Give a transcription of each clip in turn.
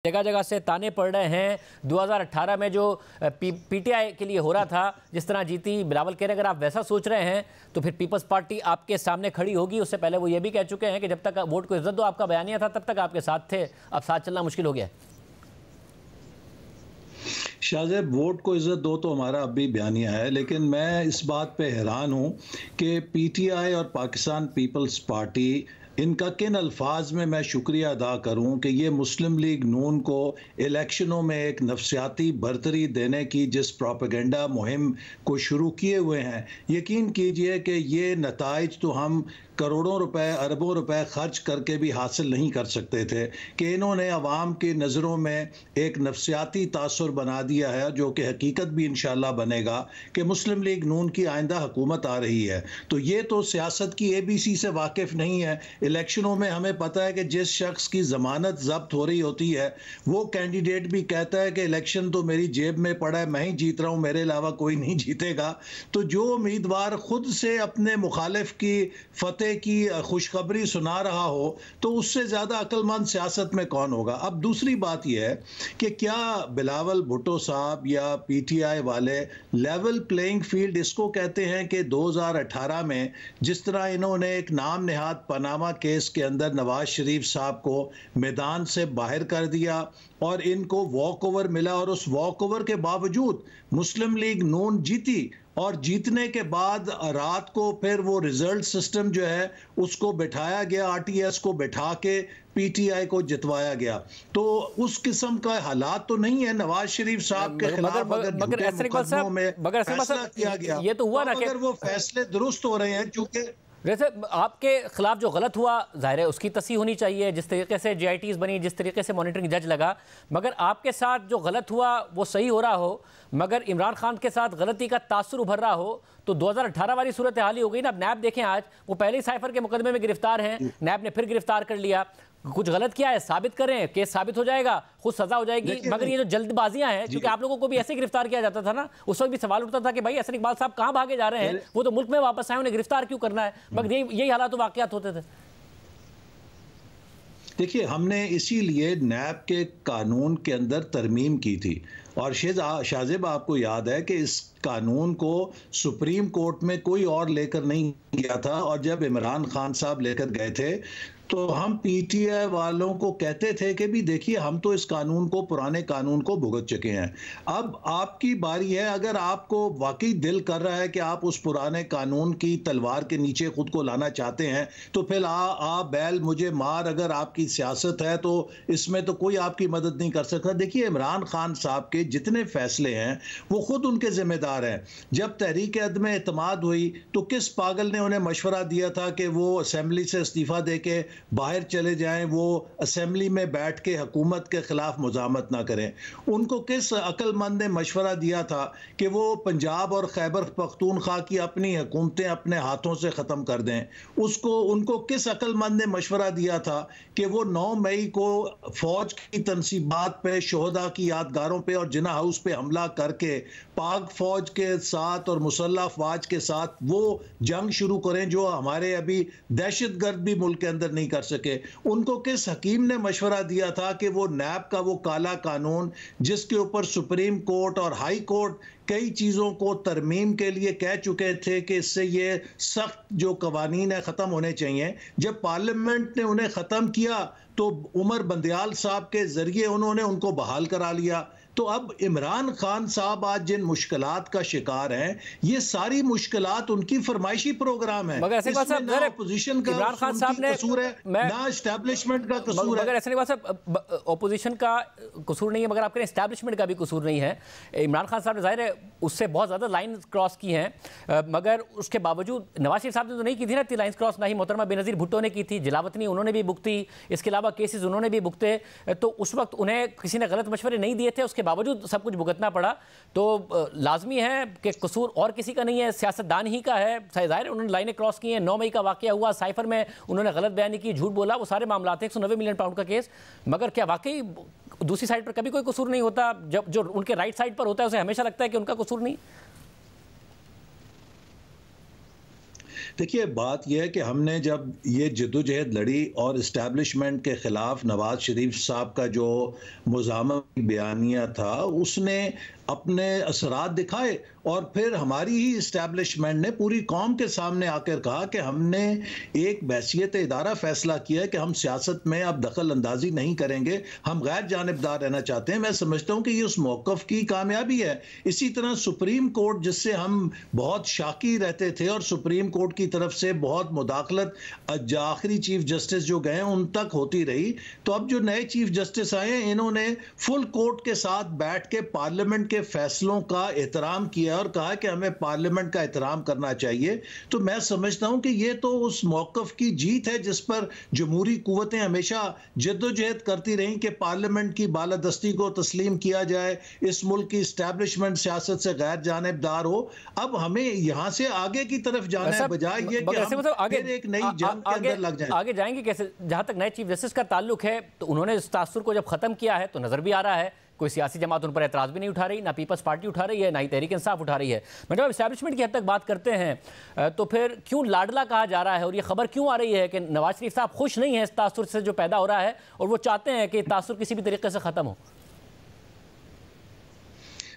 जगह जगह से ताने पड़ रहे हैं। 2018 में जो पीटीआई के लिए हो रहा था, जिस तरह जीती, बिलावल कह रहे हैं अगर आप वैसा सोच रहे हैं तो फिर पीपल्स पार्टी आपके सामने खड़ी होगी। उससे पहले वो ये भी कह चुके हैं कि जब तक वोट को इज्जत दो, आपका बयानिया था तब तक आपके साथ थे, अब साथ चलना मुश्किल हो गया है। शाहजेब, वोट को इज्जत दो तो हमारा अब भी बयानिया है, लेकिन मैं इस बात पे हैरान हूं कि पीटीआई और पाकिस्तान पीपल्स पार्टी, इनका किन अल्फाज में मैं शुक्रिया अदा करूं कि ये मुस्लिम लीग नून को इलेक्शनों में एक नफसियाती बरतरी देने की जिस प्रोपेगेंडा मुहिम को शुरू किए हुए हैं, यकीन कीजिए कि ये नताइज तो हम करोड़ों रुपए अरबों रुपए खर्च करके भी हासिल नहीं कर सकते थे कि इन्होंने अवाम की नज़रों में एक नफसियाती तासुर बना दिया है, जो कि हकीकत भी इंशाल्लाह बनेगा कि मुस्लिम लीग नून की आइंदा हुकूमत आ रही है। तो ये तो सियासत की ABC से वाकिफ़ नहीं है। इलेक्शनों में हमें पता है कि जिस शख्स की ज़मानत ज़ब्त हो रही होती है वो कैंडिडेट भी कहता है कि इलेक्शन तो मेरी जेब में पड़ा है, मैं ही जीत रहा हूँ, मेरे अलावा कोई नहीं जीतेगा। तो जो उम्मीदवार खुद से अपने मुखालिफ की फतेह की खुशखबरी सुना रहा हो तो उससे ज़्यादा अक्लमंद सियासत में कौन होगा। अब दूसरी बात यह है कि क्या बिलावल भुट्टो साहब या पीटीआई वाले लेवल प्लेइंग फील्ड इसको कहते हैं कि 2018 में जिस तरह इन्होंने एक नाम नेहाद पनामा केस के अंदर नवाज शरीफ साहब को मैदान से बाहर कर दिया और इनको वॉक ओवर मिला, और उस वॉक ओवर के बावजूद मुस्लिम लीग नून जीती, और जीतने के बाद रात को फिर वो रिजल्ट सिस्टम जो है उसको बिठाया गया, RTS को बिठा के पीटीआई को जितवाया गया। तो उस किस्म का हालात तो नहीं है। नवाज शरीफ साहब के खिलाफ अगर मुकदमों में फैसला किया गया, ये तो हुआ ना कि अगर वो फैसले दुरुस्त हो रहे हैं, चूंकि जैसे आपके खिलाफ जो गलत हुआ जाहिर है उसकी तस्हीह होनी चाहिए, जिस तरीके से JITs बनी, जिस तरीके से मॉनिटरिंग जज लगा, मगर आपके साथ जो गलत हुआ वो सही हो रहा हो, मगर इमरान खान के साथ गलती का तासुर उभर रहा हो तो 2018 वाली सूरत हाल ही हो गई ना। अब नैब देखें, आज वो पहले ही साइफर के मुकदमे में गिरफ्तार हैं, नैब ने फिर गिरफ्तार कर लिया। कुछ गलत किया है साबित करें, केस साबित हो जाएगा, खुद सजा हो जाएगी। मगर ये जो जल्दबाजियां हैं, क्योंकि आप लोगों को भी ऐसे गिरफ्तार किया जाता था ना, उस वक्त भी सवाल उठता था कि भाई हसन इकबाल साहब कहां भागे जा रहे हैं, वो तो मुल्क में वापस आए, उन्हें गिरफ्तार क्यों करना है। मगर यही हालात वाकयात होते थे। देखिए, हमने इसीलिए नैब के कानून के अंदर तरमीम की थी, और शाहजेब आपको याद है कि इस कानून को सुप्रीम कोर्ट में कोई और लेकर नहीं गया था, और जब इमरान खान साहब लेकर गए थे तो हम पीटीआई वालों को कहते थे कि भी देखिए, हम तो इस कानून को, पुराने कानून को भुगत चुके हैं, अब आपकी बारी है। अगर आपको वाकई दिल कर रहा है कि आप उस पुराने कानून की तलवार के नीचे खुद को लाना चाहते हैं तो फिर आ बैल मुझे मार, अगर आपकी सियासत है तो इसमें तो कोई आपकी मदद नहीं कर सकता। देखिए, इमरान खान साहब के जितने फैसले हैं वो खुद उनके जिम्मेदार हैं। जब तहरीक अदम एतमाद हुई तो किस पागल ने उन्हें मशवरा दिया था कि वो असेंबली से इस्तीफा दे के बाहर चले जाएं, वो असेंबली में बैठ के हुकूमत के खिलाफ मुजामत ना करें। उनको किस अक्लमंद ने मशवरा दिया था कि वो पंजाब और खैबर पख्तूनख्वा की अपनी हुकूमतें अपने हाथों से ख़त्म कर दें। उनको किस अक्लमंद ने मशवरा दिया था कि वो 9 मई को फौज की तनसीबात पे, शोहदा की यादगारों पे और जिना हाउस पे हमला करके पाक फौज के साथ और मुसल्लह अफवाज के साथ वो जंग शुरू करें जो हमारे अभी दहशतगर्द भी मुल्क के अंदर नहीं कर सके। उनको किस हकीम ने मशवरा दिया था कि वो नैब का वो काला कानून, जिसके ऊपर सुप्रीम कोर्ट और हाई कोर्ट कई चीज़ों को तरमीम के लिए कह चुके थे कि इससे ये सख्त जो कवानीन है ख़त्म होने चाहिए, जब पार्लियामेंट ने उन्हें ख़त्म किया तो उमर बंदयाल साहब के ज़रिए उन्होंने उनको बहाल करा लिया। तो अब इमरान खान साहब आज जिन मुश्किलात का शिकार हैं, ये सारी मुश्किलात उनकी फरमाइशी प्रोग्राम है। मगर ऐसे ना अपोजिशन का इमरान खान साहब ने कसूर है, ना एस्टैब्लिशमेंट का कसूर है। मगर ऐसे नहीं साहब, अपोजिशन का कसूर नहीं है, मगर आपके एस्टैब्लिशमेंट का भी कसूर नहीं है। इमरान खान साहब ने जाहिर है उससे बहुत ज़्यादा लाइन क्रॉस की हैं, मगर उसके बावजूद नवाज शरीफ साहब ने तो नहीं की थी ना इतनी लाइन क्रॉस, ना ही मोहतरमा बेनज़ीर भुट्टो ने की थी, जलावतनी उन्होंने भी भुगती, इसके अलावा केसेस उन्होंने भी भुगते। तो उस वक्त उन्हें किसी ने गलत मशवरे नहीं दिए थे, उसके बावजूद सब कुछ भुगतना पड़ा। तो लाजमी है कि कसूर और किसी का नहीं है, सियासतदान ही का है। जाहिर है उन्होंने लाइनें क्रॉस की हैं, 9 मई का वाकया हुआ, साइफर में उन्होंने गलत बयानी की, झूठ बोला, वो सारे मामला थे, 190 मिलियन पाउंड का केस। मगर क्या वाकई दूसरी साइड पर कभी कोई कसूर नहीं होता? जब जो उनके राइट साइड पर होता है उसे हमेशा लगता है कि उनका कसूर नहीं। देखिए, बात यह है कि हमने जब ये जद्दोजहद लड़ी और इस्टेब्लिशमेंट के ख़िलाफ़ नवाज़ शरीफ साहब का जो मुज़ाहमत बयानिया था, उसने अपने असरात दिखाए और फिर हमारी ही इस्टेब्लिशमेंट ने पूरी कौम के सामने आकर कहा कि हमने एक बहसीत इदारा फ़ैसला किया है कि हम सियासत में अब दखल अंदाजी नहीं करेंगे, हम गैर जानिबदार रहना चाहते हैं। मैं समझता हूँ कि ये उस मौक़िफ़ की कामयाबी है। इसी तरह सुप्रीम कोर्ट, जिससे हम बहुत शाकी रहते थे और सुप्रीम कोर्ट की तरफ से बहुत मुदाखलत आखिरी चीफ जस्टिस जो गए उन तक होती रही, तो अब जो नए चीफ जस्टिस आए हैं, इन्होंने फुल कोर्ट के साथ बैठ के पार्लियामेंट के फैसलों का एहतराम किया और कहा कि हमें पार्लियामेंट का एहतराम करना चाहिए। तो मैं समझता हूं कि ये तो उस मौक़िफ़ की जीत है जिस पर जमहूरी कुव्वतें हमेशा जद्दोजहद करती रहीं कि पार्लियामेंट की बालादस्ती को तस्लीम किया जाए, इस मुल्क की इस्टेब्लिशमेंट सियासत से गैर जानिबदार हो। अब हमें यहाँ से आगे की तरफ जाना है, बजाय ये कि हम आगे फिर एक नई जंग के अंदर लग जाएं। आगे जाएंगे कैसे? जहां तक नए चीफ जस्टिस का ताल्लुक है, तो उन्होंने इस तासुर को जब खत्म किया है तो नजर भी आ रहा है कोई सियासी जमात उन पर एतराज़ भी नहीं उठा रही, ना पीपल्स पार्टी उठा रही है, ना ही तहरीक इंसाफ उठा रही है। मतलब अब इस्टेब्लिशमेंट की हद तक बात करते हैं तो फिर क्यों लाडला कहा जा रहा है और ये खबर क्यों आ रही है कि नवाज शरीफ साहब खुश नहीं है इस तासुर से जो पैदा हो रहा है और वो चाहते हैं कि तासुर किसी भी तरीके से ख़त्म हो?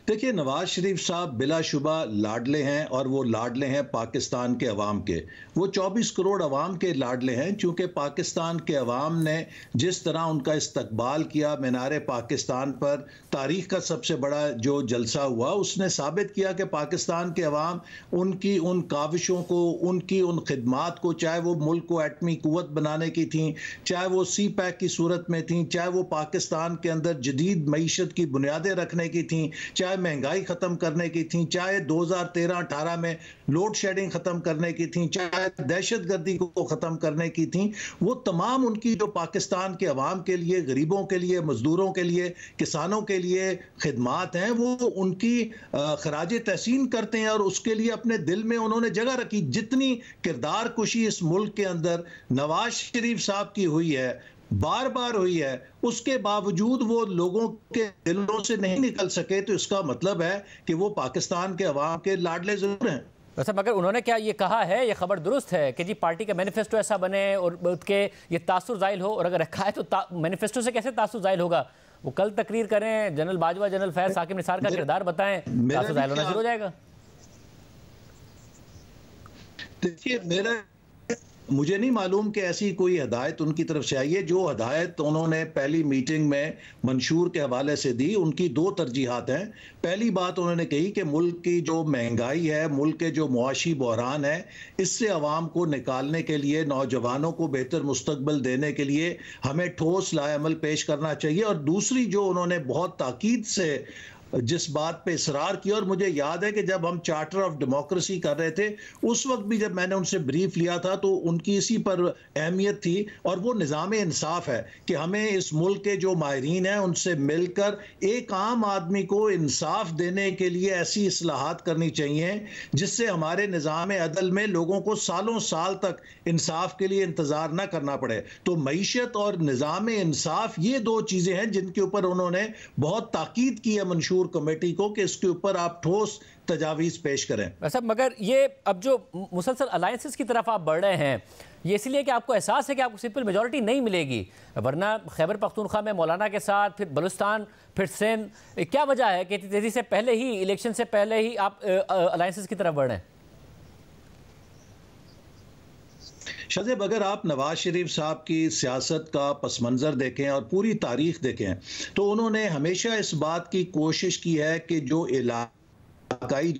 देखिए, नवाज शरीफ साहब बिलाशुबा लाडले हैं और वो लाडले हैं पाकिस्तान के अवाम के। वो 24 करोड़ अवाम के लाडले हैं, चूँकि पाकिस्तान के अवाम ने जिस तरह उनका इस्तकबाल किया मीनार पाकिस्तान पर, तारीख़ का सबसे बड़ा जो जलसा हुआ, उसने साबित किया कि पाकिस्तान के अवाम उनकी उन काविशों को, उनकी उन खिदमात को, चाहे वो मुल्क को एटमी कुव्वत बनाने की थी, चाहे वो सी पैक की सूरत में थी, चाहे वो पाकिस्तान के अंदर जदीद मईशत की बुनियादें रखने की थी, चाहे महंगाई खत्म करने की थी, चाहे 2013-18 में लोड शेडिंग खत्म करने की थी, चाहे दहशतगर्दी को खत्म करने की थी, वो तमाम उनकी जो पाकिस्तान के अवाम के लिए, गरीबों के लिए, मजदूरों के लिए, किसानों के लिए खिदमात हैं, वो उनकी खराज तहसीन करते हैं और उसके लिए अपने दिल में उन्होंने जगह रखी। जितनी किरदार कुशी इस मुल्क के अंदर नवाज शरीफ साहब की हुई है, बार बार हुई है, उसके बावजूद वो लोगों के दिलों से नहीं निकल सके, तो इसका मतलब है कि वो पाकिस्तान के अवाम के लाडले जरूर हैं। वैसे मगर उन्होंने क्या ये कहा है, ये खबर दुरुस्त है कि जी पार्टी का मैनिफेस्टो ऐसा बने और उसके ये तासुर जाहिल हो, और अगर रखा है तो मैनिफेस्टो से कैसे तासुर जाहिल होगा? वो कल तकरीर करें, जनरल बाजवा, जनरल फैज, साकिब निसार का किरदार बताएं, तासुर जाहिल होना शुरू हो जाएगा। देखिए, मुझे नहीं मालूम कि ऐसी कोई हदायत उनकी तरफ से आई है। जो हदायत उन्होंने पहली मीटिंग में मंशूर के हवाले से दी, उनकी दो तरजीहात हैं। पहली बात उन्होंने कही कि मुल्क की जो महंगाई है, मुल्क के जो मुआशी बहरान है, इससे अवाम को निकालने के लिए, नौजवानों को बेहतर मुस्तकबिल देने के लिए हमें ठोस लाएअमल पेश करना चाहिए। और दूसरी जो उन्होंने बहुत ताकीद से जिस बात पे इसरार किया, और मुझे याद है कि जब हम चार्टर ऑफ डेमोक्रेसी कर रहे थे उस वक्त भी जब मैंने उनसे ब्रीफ लिया था तो उनकी इसी पर अहमियत थी, और वो निज़ाम इंसाफ है कि हमें इस मुल्क के जो माहिरीन हैं उनसे मिलकर एक आम आदमी को इंसाफ देने के लिए ऐसी इस्लाहात करनी चाहिए जिससे हमारे निज़ाम अदल में लोगों को सालों साल तक इंसाफ के लिए इंतज़ार न करना पड़े। तो मईशत और निज़ाम इंसाफ, ये दो चीज़ें हैं जिनके ऊपर उन्होंने बहुत ताकीद की है मंशूर कमेटी को कि इसके ऊपर आप ठोस तजावीज़ पेश करें। वैसे मगर ये अब जो मुसलसल अलायंसेस की तरफ आप बढ़ रहे हैं, ये इसलिए कि आपको एहसास है कि आपको सिंपल मेजॉरिटी नहीं मिलेगी, वरना खैबर पख्तूनख्वा में मौलाना के साथ, फिर बलूचिस्तान, फिर सिंध, क्या वजह है कि तेजी से पहले ही, इलेक्शन से पहले ही आप अलायंसेस की तरफ बढ़ रहे हैं? शाहजेब, अगर आप नवाज शरीफ साहब की सियासत का पस मंज़र देखें और पूरी तारीख देखें तो उन्होंने हमेशा इस बात की कोशिश की है कि जो इलाकाई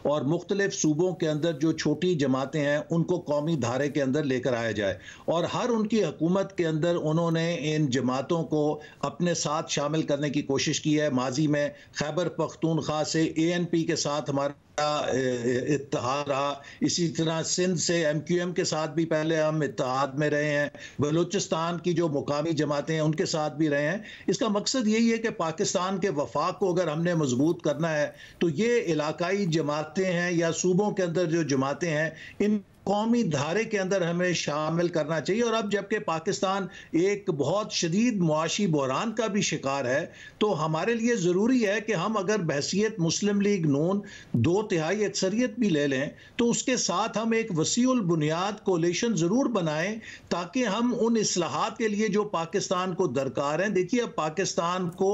और मुख्तलिफ सूबों के अंदर जो छोटी जमातें हैं उनको कौमी धारे के अंदर लेकर आया जाए, और हर उनकी हुकूमत के अंदर उन्होंने इन जमातों को अपने साथ शामिल करने की कोशिश की है। माजी में खैबर पख्तूनख्वा से ANP के साथ हमारा इत्तेहाद रहा, इसी तरह सिंध से MQM के साथ भी पहले हम इत्तेहाद में रहे हैं, बलूचिस्तान की जो मुकामी जमातें हैं उनके साथ भी रहे हैं। इसका मकसद यही है कि पाकिस्तान के वफाक को अगर हमने मजबूत करना है तो ये इलाकाई जमातें हैं या सूबों के अंदर जो जमातें हैं इन कौमी धारे के अंदर हमें शामिल करना चाहिए। और अब जबकि पाकिस्तान एक बहुत शदीद मुआशी बहरान का भी शिकार है, तो हमारे लिए ज़रूरी है कि हम अगर बहसीत मुस्लिम लीग नून 2/3 अक्सरियत भी ले लें, तो उसके साथ हम एक वसीउल बुनियाद कोलिशन ज़रूर बनाएं, ताकि हम उन इस्लाहात के लिए जो पाकिस्तान को दरकार हैं। देखिए, अब पाकिस्तान को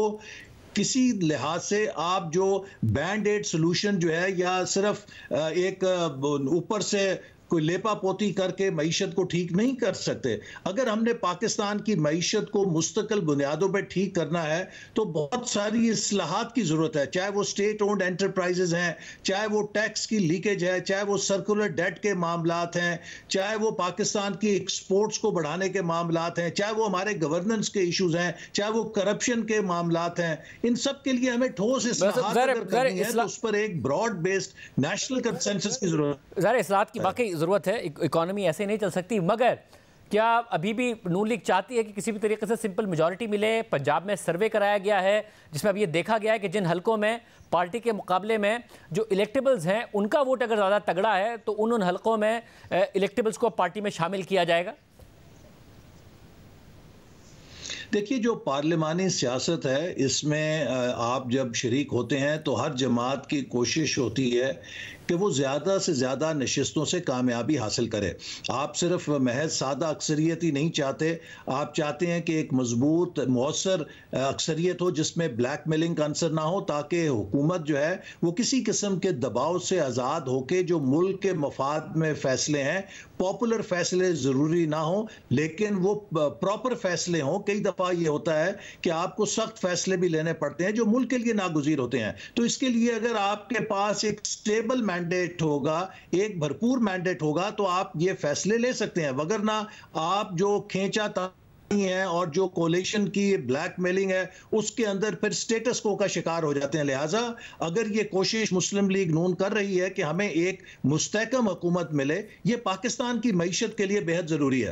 किसी लिहाज से आप जो बैंड एड सोल्यूशन जो है, या सिर्फ एक ऊपर से कोई लेपा पोती करके मईशत को ठीक नहीं कर सकते। अगर हमने पाकिस्तान की मईशत को मुस्तकिल बुनियादों पर ठीक करना है, तो बहुत सारी इस्लाहात की ज़रूरत है, चाहे वो स्टेट ओन्ड एंटरप्राइजेज हैं, चाहे वो टैक्स की लीकेज है, चाहे वो सर्कुलर डेट के मामलात हैं, चाहे वो पाकिस्तान की एक्सपोर्ट्स को बढ़ाने के मामलात हैं, चाहे वो हमारे गवर्नेंस के इशूज़ हैं, चाहे वो करप्शन के मामलात हैं। इन सब के लिए हमें ठोस इस्लाहात अगर करनी है, तो उस पर एक ब्रॉड बेस्ड नेशनल कंसेंसस की ज़रूरत है। इस्लाहात की बाकी ज़रूरत है, इकोनॉमी ऐसे नहीं चल सकती। मगर क्या अभी भी नून लीग चाहती है कि किसी भी तरीके से सिंपल मेजॉरिटी मिले? पंजाब में सर्वे कराया गया है जिसमें अब ये देखा गया है कि जिन हलकों में पार्टी के मुकाबले में जो इलेक्टेबल्स हैं उनका वोट अगर ज़्यादा तगड़ा है, तो उन हलकों में इलेक्टेबल्स को पार्टी में शामिल किया जाएगा। देखिए, जो पार्लिमानी सियासत है, इसमें आप जब शरीक होते हैं तो हर जमात की कोशिश होती है कि वो ज़्यादा से ज़्यादा नशिस्तों से कामयाबी हासिल करे। आप सिर्फ महज सादा अक्सरियत ही नहीं चाहते, आप चाहते हैं कि एक मजबूत मौसर अक्सरियत हो जिसमें ब्लैक मेलिंग का अंसर ना हो, ताकि हुकूमत जो है वो किसी किस्म के दबाव से आज़ाद होकर जो मुल्क के मफाद में फ़ैसले हैं, पॉपुलर फ़ैसले ज़रूरी ना हो, लेकिन वो प्रॉपर फ़ैसले हों। कई दफ़ा ये होता है कि आपको सख्त फ़ैसले भी लेने पड़ते हैं जो मुल्क के लिए नागुज़ीर होते हैं। तो इसके लिए अगर आपके पास एक स्टेबल मैंडेट होगा, एक भरपूर मैंडेट होगा, तो आप ये फैसले ले सकते हैं। वगरना आप जो खींचा है और जो कोलिशन की ब्लैकमेलिंग है, उसके अंदर फिर स्टेटस को का शिकार हो जाते हैं। लिहाजा अगर ये कोशिश मुस्लिम लीग नून कर रही है कि हमें एक मुस्तहकम हुकूमत मिले, ये पाकिस्तान की मईशत के लिए बेहद ज़रूरी है।